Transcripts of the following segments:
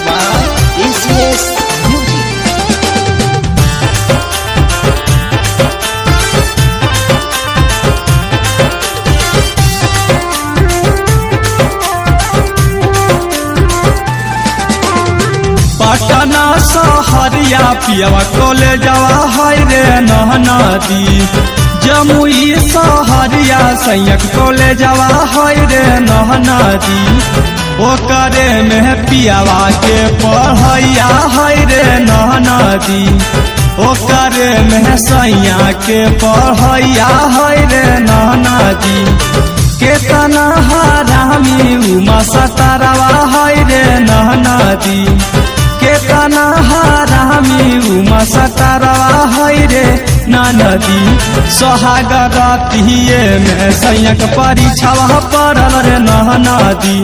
by ECS Music. Patna सहरिया पियवा कॉलेजवा है रे नदी। जमुई सहरिया सैयक कॉलेजवा है रे नदी। ओकरे में पियवा के पढ़ैया है रे नदी। ओकरे में सैया के पढ़ैया है रे नदी। केतना हरामी उमा सतारवा है रे नदी। केतना हरामी उमा सतारवा है रे नदी। सोहागरतिये में सैयक परीक्षावा पड़ल रे नदी।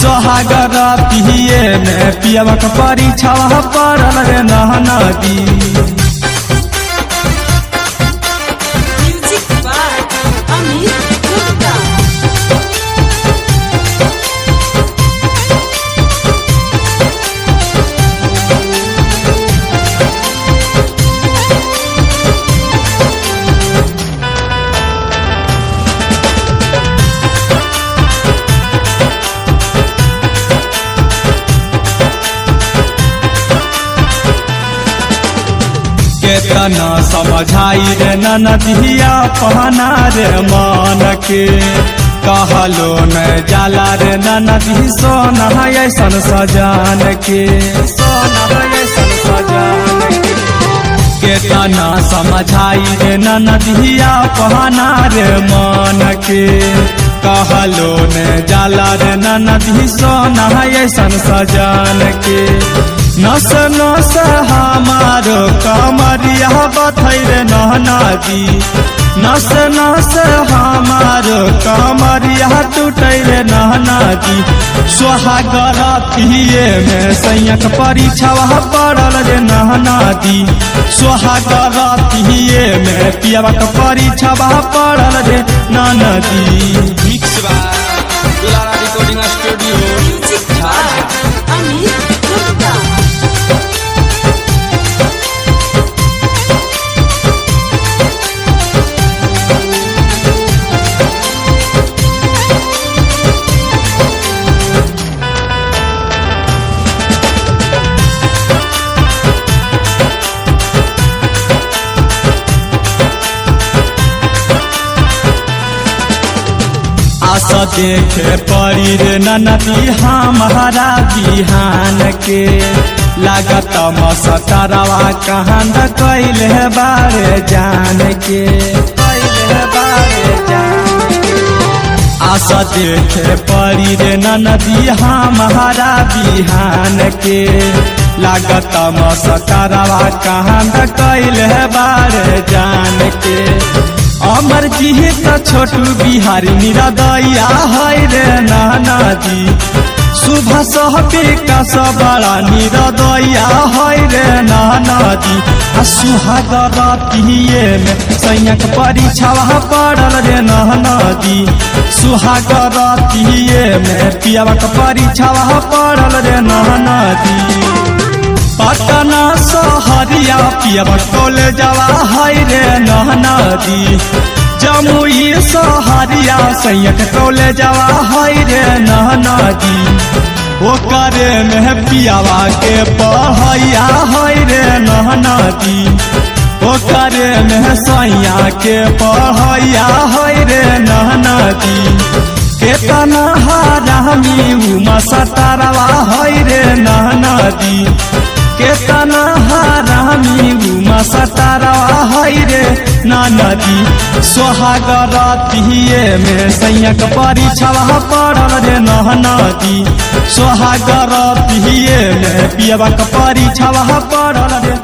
सोहागरतिये में पियवक परीक्षावा पड़ल रे नदी। Music by Amit Gupta. केतना समझाई रे नदिया पहना रे मान के। कहलो न जाला रे नदी सोना ऐसन सजान के। सोना ऐसन सजान के। केतना समझाई रे नदिया पहना रे मान के। कहलो न जाला रे नदी सोना ऐसन सजान के। नस नस हमारो कमरिया बथै रे नदी। नस नस हमारो कमरिया टूटै रे नदी। सोहागरतिये में सैयक परीक्षावा पड़ल रे नदी। सोहागरतिये में पियवक परीक्षावा पड़ल रे नदी। Mixed by Lara Recording Studio. Music by Amit Gupta. आशा देखे पड़ी रे नदी हमारा बिहान के। लागत मसतरवा कहन कैले बारे जान के। कैले बारे जान के। आशा देखे पड़ी रे नदी हमारा बिहान के। लागत मसतरवा कहन कैले बारे जान के। अमर जी तो छोटू बिहारी निरदैया है रे नदी। सुबह सहबे का बड़ा निरदैया है रे नदी। सुहागरतिये में सैयक परीक्षावा पड़ल रे नदी। सुहागरतिये में पियवक परीक्षावा पड़ल रे नदी। पटना सहरिया पियवक कॉलेजवा है रे नदी। जमुई सहरिया सैयक कॉलेजवा है रे नदी। ओकरे में पियवा के पढ़ैया है रे नदी। ओकरे में सैया के पढ़ैया है रे नदी। केतना हरामी उमा सतारवा है रे नदी। केतना हरामी उमा सतारवा है रे नदी। सोहागरतिये में सैयक परीक्षावा पड़ल रे नदी। सोहागरतिये में पियवक परीक्षावा पड़ल रे